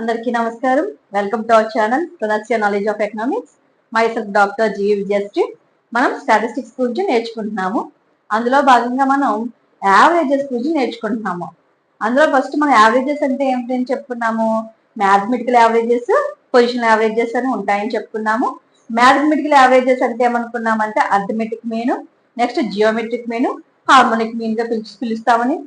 అందరికీ నమస్కారం. Welcome to our channel pronounce your knowledge of economics. Myself doctor G Vijayasri. మనం statistics గురించి నేర్చుకుంటున్నాము. అందులో భాగంగా మనం యావరేజెస్ గురించి నేర్చుకుంటున్నాము. అందులో ఫస్ట్ మనం యావరేజెస్ అంటే ఏమిటని చెప్పుకున్నాము. మ్యాథమెటికల్ యావరేజెస్, పొజిషనల్ యావరేజెస్ అని ఉంటాయని చెప్పుకున్నాము. మ్యాథమెటికల్ యావరేజెస్ అంటే ఏమనుకున్నామంటే arithmetic mean, next geometric mean, harmonic mean గా పిలుస్తామని.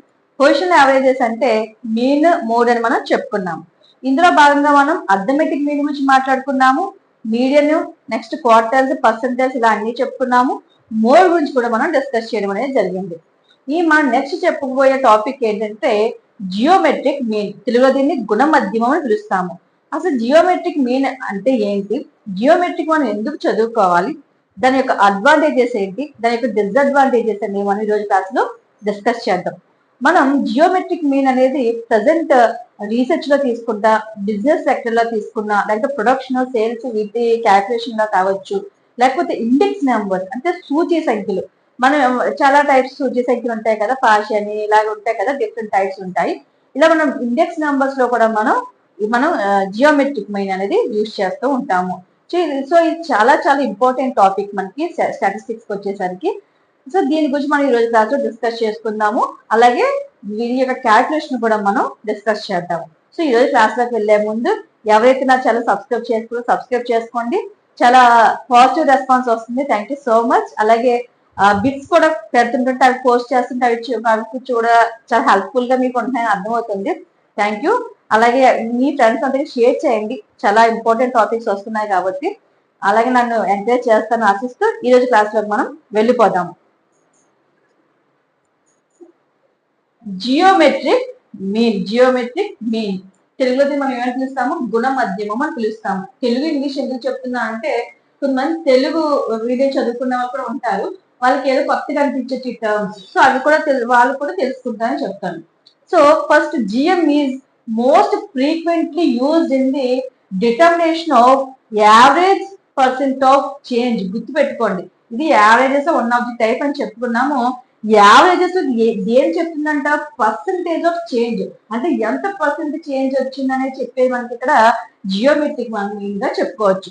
పొజిషనల్ యావరేజెస్ అంటే మీన్, మోడ్ అని మనం చెప్పుకున్నాము. ఇందులో భాగంగా మనం అర్థమెటిక్ మీన్ గురించి మాట్లాడుకున్నాము. మీడియన్, నెక్స్ట్ క్వార్టైల్స్, పర్సెంటైల్స్ ఇలా అన్ని చెప్పుకున్నాము. మోడ్ గురించి కూడా మనం డిస్కస్ చేయడం అనేది జరిగింది. ఈ మనం నెక్స్ట్ చెప్పుకోబోయే టాపిక్ ఏంటంటే జియోమెట్రిక్ మీన్. తెలుగులో దీన్ని గుణ మధ్యమం అని పిలుస్తాము. అసలు జియోమెట్రిక్ మీన్ అంటే ఏంటి, జియోమెట్రిక్ మనం ఎందుకు చదువుకోవాలి, దాని యొక్క అడ్వాంటేజెస్ ఏంటి, దాని యొక్క డిసడ్వాంటేజెస్ అనేవి మనం ఈరోజు క్లాస్ లో డిస్కస్ చేద్దాం. మనం జియోమెట్రిక్ మీన్ అనేది ప్రజెంట్ రీసెర్చ్ లో తీసుకుంటా, బిజినెస్ సెక్టర్ లో తీసుకున్నా, లేకపోతే ప్రొడక్షన్, సేల్స్ వీటి క్యాల్కులేషన్ లో కావచ్చు, లేకపోతే ఇండెక్స్ నెంబర్స్ అంటే సూచి సంఖ్యలు. మనం చాలా టైప్స్ సూచి సంఖ్యలు ఉంటాయి కదా, పాషి అని ఇలాగ ఉంటాయి కదా, డిఫరెంట్ టైప్స్ ఉంటాయి. ఇలా మనం ఇండెక్స్ నెంబర్స్ లో కూడా మనం జియోమెట్రిక్ మీన్ అనేది యూజ్ చేస్తూ ఉంటాము. సో ఇది చాలా చాలా ఇంపార్టెంట్ టాపిక్ మనకి స్టాటిస్టిక్స్ వచ్చేసరికి. సో దీని గురించి మనం ఈ రోజు క్లాస్ లో డిస్కస్ చేసుకుందాము. అలాగే దీని యొక్క క్యాల్కులేషన్ కూడా మనం డిస్కస్ చేద్దాము. సో ఈ రోజు క్లాస్ లోకి వెళ్లే ముందు ఎవరైతే నా ఛానల్ సబ్స్క్రైబ్ చేసుకోండి. చాలా పాజిటివ్ రెస్పాన్స్ వస్తుంది. Thank you so much. అలాగే బిట్స్ కూడా పెడుతుంటే అవి పోస్ట్ చేస్తుంటే అవి కూడా చాలా హెల్ప్ఫుల్ గా మీకు ఉంటాయని అర్థమవుతుంది. Thank you. అలాగే మీ ఫ్రెండ్స్ అందరికి షేర్ చేయండి. చాలా ఇంపార్టెంట్ టాపిక్స్ వస్తున్నాయి కాబట్టి. అలాగే నన్ను ఎంకరేజ్ చేస్తాను ఆశిస్తూ ఈ రోజు క్లాస్ లోకి మనం వెళ్ళిపోదాము. జియోమెట్రిక్ మీన్ తెలుగులో మనం ఏమని పిలుస్తాము, గుణ మధ్యమం అని పిలుస్తాము. తెలుగు ఇంగ్లీష్ ఎందుకు చెప్తున్నా అంటే కొంతమంది తెలుగు వీడియో చదువుకున్న వాళ్ళు కూడా ఉంటారు, వాళ్ళకి ఏదో కొత్తగా అనిపించే టర్మ్స్, సో అవి కూడా వాళ్ళు కూడా తెలుసుకుంటారని చెప్తాను. So first GM is most frequently used in the determination of average percent of change. గుర్తుపెట్టుకోండి, ఇది averages one of the type అని చెప్పుకున్నాము. యావరేజెస్ ఏం చెప్తుందంట, పర్సంటేజ్ ఆఫ్ చేంజ్ అంటే ఎంత పర్సెంట్ చేంజ్ వచ్చిందనేది చెప్పేది మనకి ఇక్కడ జియోమెట్రిక్ మీన్ గా చెప్పుకోవచ్చు.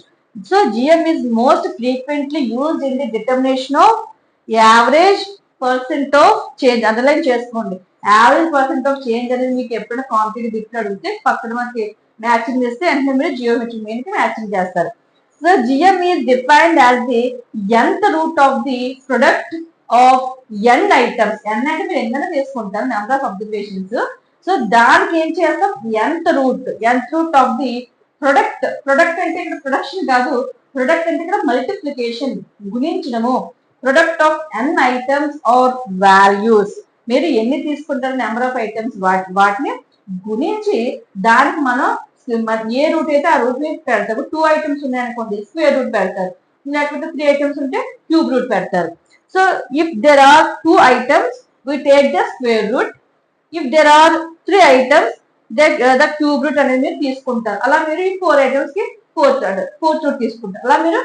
So GM is most frequently used in the determination of average percent of change. Underline చేసుకోండి, యావరేజ్ పర్సెంట్ ఆఫ్ చేంజ్ అనేది మీకు ఎప్పుడైనా కాంపిటేటివ్ బిట్ అడిగితే పక్కన మనకి మ్యాచింగ్ చేస్తే వెంటనే మీరు జియోమెట్రిక్ మీన్ కి మ్యాచింగ్ చేస్తారు. So GM is defined as the nth root of the product of N items. N అంటే మీరు ఎన్నైనా తీసుకుంటారు, నెంబర్ ఆఫ్ అబ్జర్వేషన్స్. సో దానికి ఏం చేస్తాం, nth root of the product అంటే ఇక్కడ ప్రొడక్షన్ కాదు, ప్రొడక్ట్ అంటే ఇక్కడ మల్టిప్లికేషన్, గుణించడము. Product of N items or values, మీరు ఎన్ని తీసుకుంటారు నెంబర్ ఆఫ్ ఐటమ్స్ వాటిని గుణించి దానికి మనం ఏ రూట్ అయితే ఆ రూట్ ని పెడతారు. 2 ఐటమ్స్ ఉన్నాయనుకోండి స్క్వేర్ రూట్ పెడతారు, లేకపోతే 3 ఐటమ్స్ ఉంటే క్యూబ్ రూట్ పెడతారు. So if there are 2 items, we take the square root. If there are 3 items, the cube root అనేది మీరు తీసుకుంటారు. అలా మీరు ఈ 4 ఐటమ్స్ కి ఫోర్త్ రూట్ తీసుకుంటారు. అలా మీరు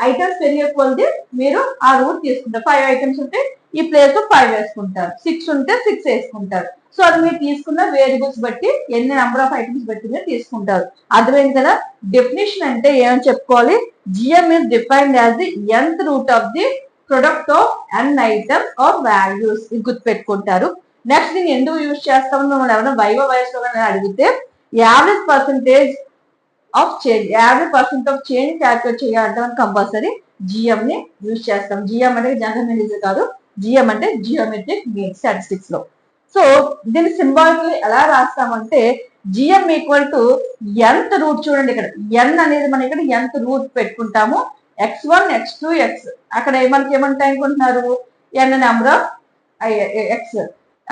ఐటమ్స్ పెరిగే కొద్ది మీరు ఆ రూట్ తీసుకుంటారు. 5 ఐటమ్స్ ఉంటే ఈ ప్లేస్ లో 5 వేసుకుంటారు, 6 ఉంటే 6 వేసుకుంటారు. సో అది మీరు తీసుకున్న వేరియబుల్స్ బట్టి, ఎన్ని నెంబర్ ఆఫ్ ఐటమ్స్ బట్టి మీరు తీసుకుంటారు. అర్థమైంది కదా. డెఫినేషన్ అంటే ఏమని చెప్పుకోవాలి, GM is defined as the nth root of the product of N items or values. ఇది గుర్తుపెట్టుకుంటారు. నెక్స్ట్ దీన్ని ఎందుకు యూజ్ చేస్తామని మిమ్మల్ని ఎవరైనా వైస్ లో అడిగితే average percent of change calculate చేయాలంటే మనం కంపల్సరీ జిఎం ని యూజ్ చేస్తాం. జిఎం అంటే జనరల్ మేనేజర్ కాదు, జిఎం అంటే జియోమెట్రిక్ మీన్ స్టాటిస్టిక్స్ లో. సో దీన్ని సింబాలికల్లీ ఎలా రాస్తామంటే GM equal to nth root. చూడండి ఇక్కడ ఎన్ అనేది మనం ఇక్కడ nth రూట్ పెట్టుకుంటాము. x1, x2, x అక్కడ మనకి ఏమంటాయి అనుకుంటున్నారు, n number of X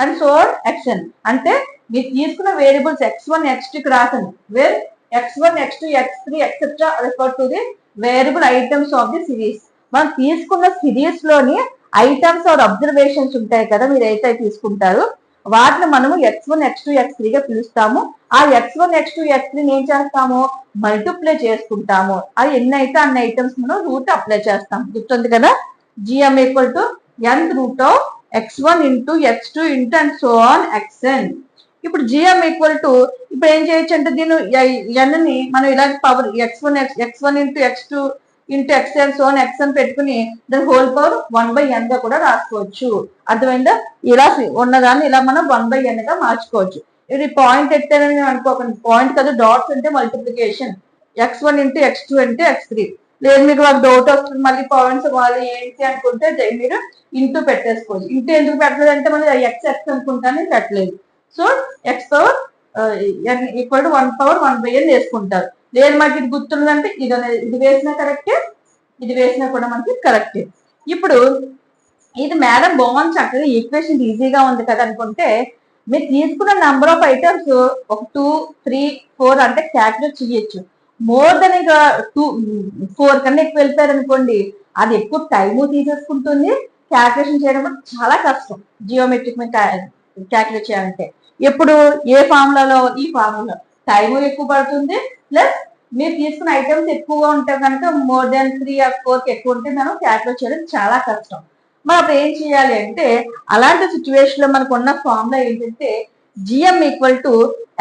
and so xn. అంటే మీరు తీసుకున్న వేరియబుల్స్ x1, x2 ఇక్కడ రాసాను, where x1, x2, x3 etcetera refer to the variable items of the series. మనం తీసుకున్న సిరీస్ లోని ఐటమ్స్ ఆర్ అబ్జర్వేషన్స్ ఉంటాయి కదా, మీరు అయితే తీసుకుంటారు, వాటిని మనము x1, x2, x3 గా పిలుస్తాము. ఆ x1, x2, x3 ఏం చేస్తాము, మల్టిప్లై చేసుకుంటాము. అది ఎన్ని అయితే అన్ని ఐటమ్స్ మనం రూట్ అప్లై చేస్తాం. గుర్తుంది కదా. GM equal to nth root of x1 into x2 into and so on xn. ఇప్పుడు జిఎం ఈక్వల్ టు ఇప్పుడు ఏం చేయొచ్చు అంటే దీని ఎన్ ని మనం ఇలాగ power x1 into x2 into xn సోన్ xn పెట్టుకుని దాని హోల్ పవర్ 1/n గా కూడా రాసుకోవచ్చు. అర్థమైందా? ఇలా ఉన్నదాన్ని ఇలా మనం 1/n గా మార్చుకోవచ్చు. ఇది పాయింట్ ఎట్టారని అనుకోకండి, పాయింట్ కదా, డాట్స్ అంటే మల్టిప్లికేషన్, x1 ఇంటూ x2 అంటే x3. లేదు మీకు ఒక డౌట్ వస్తుంది మళ్ళీ పాయింట్స్ వాళ్ళు ఏంటి అనుకుంటే మీరు ఇంటూ పెట్టేసుకోవచ్చు. ఇంటూ ఎందుకు పెట్టలేదు అంటే మళ్ళీ x అనుకుంటానే పెట్టలేదు. So x power equal to 1/1/n వేసుకుంటారు. లేదు మనకి ఇది గుర్తున్నదంటే ఇది వేసినా కరెక్టే, ఇది వేసినా కూడా మనకి కరెక్టే. ఇప్పుడు ఇది మేడం బాగుంది, చక్కగా ఈక్వేషన్ ఈజీగా ఉంది కదా అనుకుంటే మీరు తీసుకున్న నెంబర్ ఆఫ్ ఐటమ్స్ ఒక 2, 3, 4 అంటే క్యాల్కులేట్ చేయొచ్చు. మోర్ దెన్ ఇక 4 కన్నా ఎక్కువ వెళ్ళిపోయారు అనుకోండి, అది ఎక్కువ టైము తీసేసుకుంటుంది, క్యాల్కులేషన్ చేయడం చాలా కష్టం. జియోమెట్రిక్ మీద క్యాల్కులేట్ చేయాలంటే ఎప్పుడు ఏ ఫార్ములాలో, ఈ ఫార్ములా టైము ఎక్కువ పడుతుంది, ప్లస్ మీరు తీసుకున్న ఐటమ్స్ ఎక్కువగా ఉంటాయి కనుక మోర్ దెన్ 3 or 4 ఎక్కువ ఉంటే మనం క్యాల్కులేట్ చేయడం చాలా కష్టం. మరి అప్పుడు ఏం చేయాలి అంటే అలాంటి సిచ్యువేషన్ లో మనకు ఉన్న ఫార్ములా ఏంటంటే GM equal to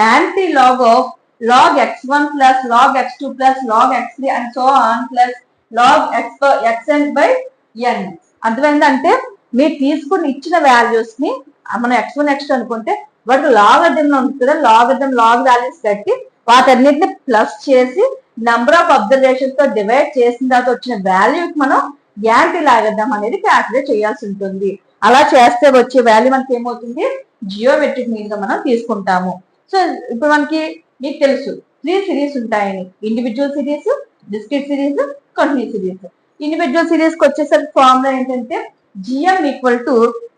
anti log of log x1 plus log x2 plus log x3 and so on plus log xn by n. అర్థమైందంటే మీరు తీసుకుని ఇచ్చిన వాల్యూస్ ని మనం x1 x2 అనుకుంటే వాటికి లాగరిథం ఉంటుంది కదా, లాగ్ వాల్యూస్ కట్టి వాటన్నిటిని ప్లస్ చేసి నెంబర్ ఆఫ్ అబ్జర్వేషన్స్ తో డివైడ్ చేసిన తర్వాత వచ్చిన వాల్యూకి మనం యాంటీ లాగరిథం అనేది క్యాల్కులేట్ చేయాల్సి ఉంటుంది. అలా చేస్తే వచ్చే వాల్యూ మనకి ఏమవుతుంది, జియోమెట్రిక్ మీన్ గా మనం తీసుకుంటాము. సో ఇప్పుడు మనకి మీకు తెలుసు 3 సిరీస్ ఉంటాయని, individual series, discrete series, continuous series. Individual series కి వచ్చేసరికి ఫార్ములా ఏంటంటే GM equal to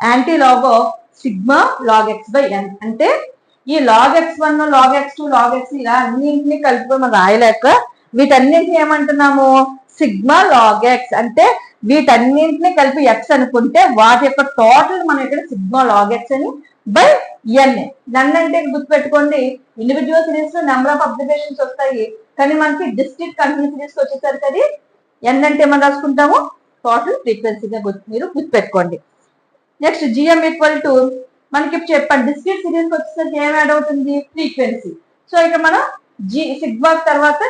anti log of sigma log X by N. అంటే ఈ log x1, log x2, log x3 ఇలా అన్నింటినీ కలిపి మనం రాయలేక వీటన్నింటినీ ఏమంటున్నాము, సిగ్మా లాగ్ ఎక్స్. అంటే వీటన్నింటినీ కలిపి ఎక్స్ అనుకుంటే వాటి యొక్క టోటల్ మనం ఇక్కడ సిగ్మా లాగ్ ఎక్స్ అని బై ఎన్. నన్ను అంటే గుర్తుపెట్టుకోండి, ఇండివిజువల్ సిరీస్ లో నెంబర్ ఆఫ్ అబ్జర్వేషన్స్ వస్తాయి, కానీ మనకి డిస్క్రీట్ కంటిన్యూస్ సిరీస్ వచ్చేసరికి అది ఎన్ అంటే మనం రాసుకుంటాము టోటల్ ఫ్రీక్వెన్సీగా మీరు గుర్తుపెట్టుకోండి. నెక్స్ట్ జిఎం ఈక్వల్ టు మనకి చెప్పండి డిస్క్రీట్ సిరీస్ వచ్చేసరికి ఏం యాడ్ అవుతుంది, ఫ్రీక్వెన్సీ. సో ఇక్కడ మనం సిగ్మా తర్వాత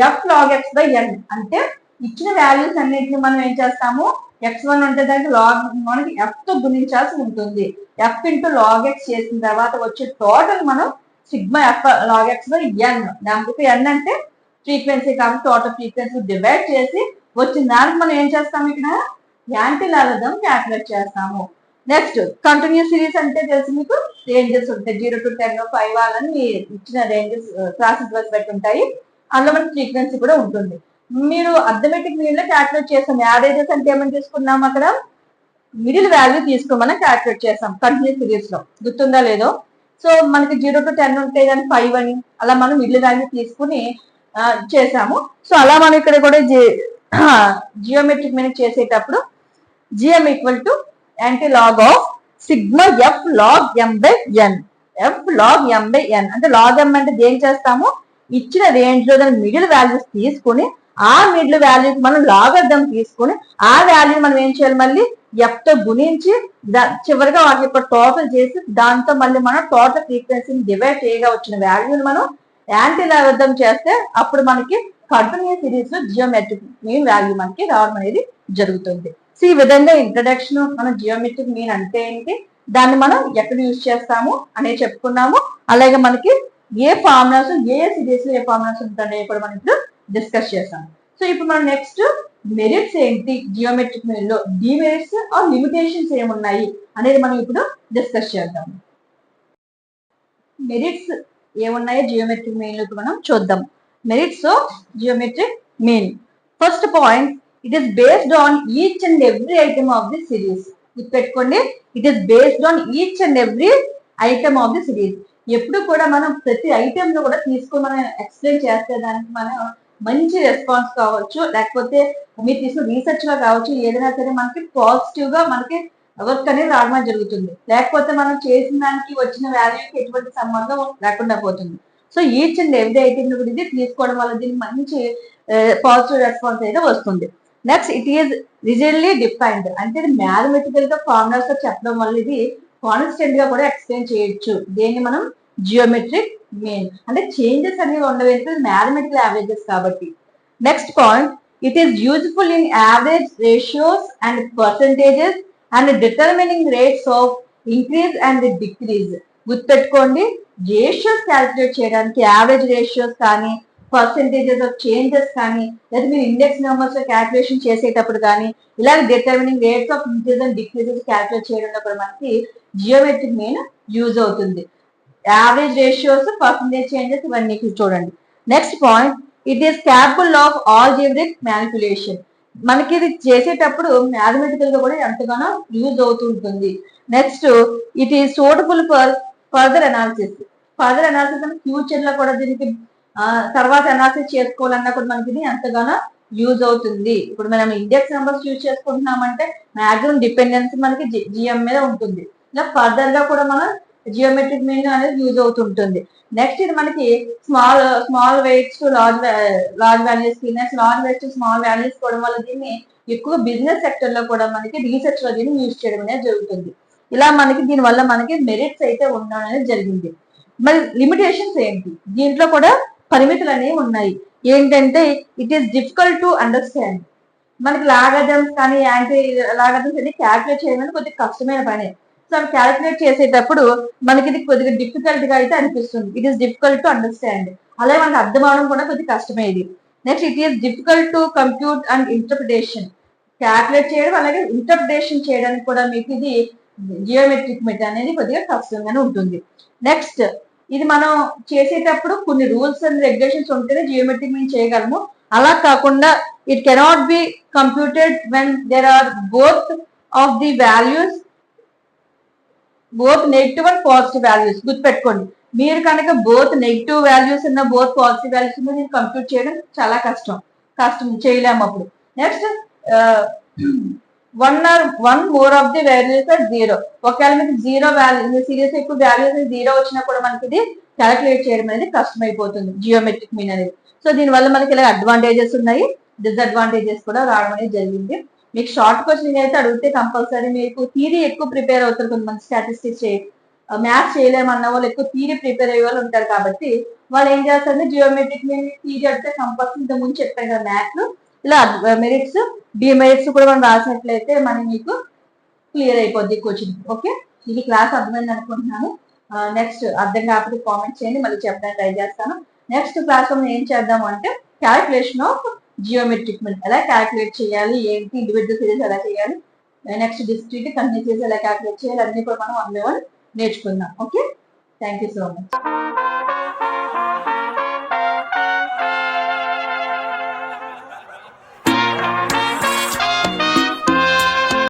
F log X by N. అంటే ఇచ్చిన వాల్యూస్ అన్నింటిని మనం ఏం చేస్తాము, x1 ఉంటే దానికి లాగ్ మనకి ఎఫ్ తో గుణించాల్సి ఉంటుంది. ఎఫ్ ఇంటూ లాగ్ ఎక్స్ చేసిన తర్వాత వచ్చే టోటల్ మనం sigma F log X by N. దానికి ఎన్ అంటే ఫ్రీక్వెన్సీ కాబట్టి టోటల్ ఫ్రీక్వెన్సీ డివైడ్ చేసి వచ్చిన దానికి మనం ఏం చేస్తాము, ఇక్కడ యాంటీ లాగరిథం క్యాల్కులేట్ చేస్తాము. నెక్స్ట్ కంటిన్యూస్ సిరీస్ అంటే తెలిసి మీకు రేంజెస్ ఉంటాయి, 0 to 10, 5 అని ఇచ్చిన రేంజెస్ క్లాసెస్ వైస్ బట్టి ఉంటాయి. అందులో మనకి ఫ్రీక్వెన్సీ కూడా ఉంటుంది. మీరు అర్థమెటిక్ మీన్ లో క్యాల్కులేట్ చేస్తాం. యావరేజెస్ అంటే ఏమని తీసుకున్నాం, అక్కడ మిడిల్ వాల్యూ తీసుకుని మనం క్యాల్కులేట్ చేస్తాం కంటిన్యూస్ సిరీస్ లో, గుర్తుందా లేదో. సో మనకి 0 to 10 ఉంటాయి కానీ 5 అని అలా మనం మిడిల్ వాల్యూ తీసుకుని చేసాము. సో అలా మనం ఇక్కడ కూడా జియోమెట్రిక్ మీన్ చేసేటప్పుడు GM equal to anti log of sigma F log M by N. F log M by N అంటే లాగ్ ఎం అంటే ఏం చేస్తాము, ఇచ్చిన రేంజ్ లో దాని మిడిల్ వాల్యూస్ తీసుకుని ఆ మిడిల్ వాల్యూస్ మనం లాగరిథం తీసుకుని ఆ వాల్యూ మనం ఏం చేయాలి, మళ్ళీ ఎఫ్ తో గుణించి చివరిగా వాటి యొక్క టోటల్ చేసి దాంతో మళ్ళీ మనం టోటల్ ఫ్రీక్వెన్సీని డివైడ్ చేయగా వచ్చిన వాల్యూని మనం యాంటీ లాగరిథం చేస్తే అప్పుడు మనకి కంటిన్యూస్ సిరీస్ లో జియోమెట్రిక్ మీన్ వాల్యూ మనకి రావడం అనేది జరుగుతుంది. సో ఈ విధంగా ఇంట్రడక్షన్ మనం జియోమెట్రిక్ మీన్ అంటే ఏంటి, దాన్ని మనం ఎక్కడ యూజ్ చేస్తాము అనేది చెప్పుకున్నాము. అలాగే మనకి ఏ ఫార్ములాస్ ఏ సిరీస్ లో ఏ ఫార్ములాస్ ఉంటాయి కూడా మనం ఇప్పుడు డిస్కస్ చేస్తాము. సో ఇప్పుడు మనం నెక్స్ట్ మెరిట్స్ ఏంటి జియోమెట్రిక్ మీన్ లో, డిమెరిట్స్ ఆర్ లిమిటేషన్స్ ఏమున్నాయి అనేది మనం ఇప్పుడు డిస్కస్ చేద్దాం. మెరిట్స్ ఏమున్నాయో జియోమెట్రిక్ మీన్ లో మనం చూద్దాం. Merits of geometric mean. First point, it is based on each and every item of the series. గుర్తుపెట్టుకోండి, it is based on each and every item of the series. ఎప్పుడు కూడా మనం ప్రతి item ను కూడా తీసుకొని మనం ఎక్స్ప్లెయిన్ చేస్తే దానికి మనం మంచి రెస్పాన్స్ కావచ్చు, లేకపోతే మీరు తీసుకున్న రీసెర్చ్ లో కావచ్చు, ఏదైనా సరే మనకి పాజిటివ్ గా మనకి వర్క్ అనేది రావడం జరుగుతుంది. లేకపోతే మనం చేసిన దానికి వచ్చిన వాల్యూకి ఎటువంటి సంబంధం లేకుండా పోతుంది. So each and every item గురించి తీసుకోవడం వల్ల దీనికి మంచి పాజిటివ్ రెస్పాన్స్ అయితే వస్తుంది. Next, it is rigidly defined. అంటే ఇది మ్యాథమెటికల్ గా ఫార్ములాస్ తో చెప్పడం వల్ల ఇది కాన్స్టెంట్ గా కూడా ఎక్స్ప్లెయిన్ చేయొచ్చు. దీన్ని మనం జియోమెట్రిక్ మీన్. అంటే చేంజెస్ అనేవి ఉండవు, మ్యాథమెటికల్ యావరేజెస్ కాబట్టి. Next point, it is useful in average ratios and percentages and determining rates of increase and decrease. గుర్తుపెట్టుకోండి, రేషియోస్ క్యాలిక్యులేట్ చేయడానికి యావరేజ్ రేషియోస్ కానీ, పర్సంటేజెస్ ఆఫ్ చేంజెస్ కానీ, లేదా మీరు ఇండెక్స్ నెంబర్స్ క్యాలిక్యులేషన్ చేసేటప్పుడు కానీ, ఇలాగ determining rates of increase and decreases calculate చేయడం మనకి జియోమెట్రిక్ మీన్ యూజ్ అవుతుంది. యావరేజ్ రేషియోస్, పర్సంటేజ్ చేంజెస్ ఇవన్నీ చూడండి. Next point, it is capable of algebraic manipulation. మనకి ఇది చేసేటప్పుడు మ్యాథమెటికల్ గా కూడా ఎంతగానో యూజ్ అవుతూ ఉంటుంది. Next, it is suitable for further analysis. Further analysis అంటే ఫ్యూచర్ లో కూడా దీనికి తర్వాత అనాలిసిస్ చేసుకోవాలన్నా కూడా మనకి ఇది ఎంతగానో యూజ్ అవుతుంది. ఇప్పుడు మనం ఇండెక్స్ నెంబర్స్ యూజ్ చేసుకుంటున్నామంటే మ్యాక్సిమం డిపెండెన్స్ మనకి జిఎం మీద ఉంటుంది. ఇలా ఫర్దర్ గా కూడా మనం జియోమెట్రిక్ మీన్ అనేది యూజ్ అవుతుంటుంది. నెక్స్ట్ ఇది మనకి small weights to large values కి, next large weights to small values కూడా వల్ల దీన్ని ఎక్కువ బిజినెస్ సెక్టర్ లో కూడా మనకి రీసెర్చ్ లో దీన్ని యూజ్ చేయడం అనేది జరుగుతుంది. ఇలా మనకి దీని వల్ల మనకి మెరిట్స్ అయితే ఉండడం అనేది జరిగింది. మరి లిమిటేషన్స్ ఏంటి? దీంట్లో కూడా పరిమితులు అనేవి ఉన్నాయి. ఏంటంటే it is difficult to understand. మనకి లాగరిథమ్స్ కానీ యాంటీ లాగరిథమ్స్ అనేది క్యాల్కులేట్ చేయడం కొద్దిగా కష్టమైన పని. సో అవి క్యాల్కులేట్ చేసేటప్పుడు మనకి ఇది కొద్దిగా డిఫికల్ట్ గా అయితే అనిపిస్తుంది. It is difficult to understand. అలాగే మనకి అర్థం అవడం కూడా కొద్దిగా కష్టమే ఇది. Next, it is difficult to compute and interpretation. Calculate చేయడం అలాగే ఇంటర్ప్రిటేషన్ చేయడానికి కూడా మీకు ఇది జియోమెట్రిక్ మెథడ్ అనేది కొద్దిగా కష్టంగానే ఉంటుంది. నెక్స్ట్, ఇది మనం చేసేటప్పుడు కొన్ని రూల్స్ అండ్ రెగ్యులేషన్స్ ఉంటేనే జియోమెట్రిక్ మీన్ చేయగలము. అలా కాకుండా it cannot be computed when there are both of the values, both negative and positive values. గుర్తుపెట్టుకోండి, మీరు కనుక బోత్ నెగిటివ్ వాల్యూస్ ఉన్న బోత్ పాజిటివ్ వాల్యూస్ ఉన్న దీన్ని కంప్యూట్ చేయడం చాలా కష్టం చేయలేము అప్పుడు. Next, one more of the values are zero. ఒకవేళ మీకు జీరో వాల్యూ సిరీస్ ఎక్కువ వాల్యూస్ జీరో వచ్చినా కూడా మనకి ఇది క్యాలిక్యులేట్ చేయడం అనేది కష్టమైపోతుంది జియోమెట్రిక్ మీన్ అనేది. సో దీనివల్ల మనకి ఇలా అడ్వాంటేజెస్ ఉన్నాయి, డిస్అడ్వాంటేజెస్ కూడా రావడం అనేది జరిగింది. మీకు షార్ట్ క్వశ్చన్ అయితే అడిగితే కంపల్సరీ మీకు థియరీ ఎక్కువ ప్రిపేర్ అవుతారు. కొంతమంది స్టాటిస్టిక్స్ మ్యాథ్స్ చేయలేమన్న వాళ్ళు ఎక్కువ థియరీ ప్రిపేర్ అయ్యే వాళ్ళు ఉంటారు. కాబట్టి వాళ్ళు ఏం చేస్తారంటే జియోమెట్రిక్ మీన్ థియరీ అడిగితే కంపల్సరీ ఇంత ముందు చెప్పారు కదా మ్యాథ్స్, ఇలా మెరిట్స్ డిమెరిట్స్ కూడా మనం రాసినట్లయితే మనం మీకు క్లియర్ అయిపోద్ది కోచింగ్. ఓకే, ఇది క్లాస్ అర్థమైంది అనుకుంటున్నాను. నెక్స్ట్ అర్థం కాకపోతే కామెంట్ చేయండి, మళ్ళీ చెప్పడానికి ట్రై చేస్తాను. నెక్స్ట్ క్లాస్ లో ఏం చేద్దాము అంటే క్యాలిక్యులేషన్ ఆఫ్ జియోమెట్రిక్ మీన్ ఎలా క్యాలిక్యులేట్ చేయాలి, ఏంటి ఇండివిజువల్ సిరీస్ ఎలా చేయాలి, నెక్స్ట్ డిస్క్రీట్ కంటిన్యూస్ ఎలా క్యాలిక్యులేట్ చేయాలి అన్ని కూడా మనం 1 by 1 నేర్చుకుందాం. Okay, thank you so much.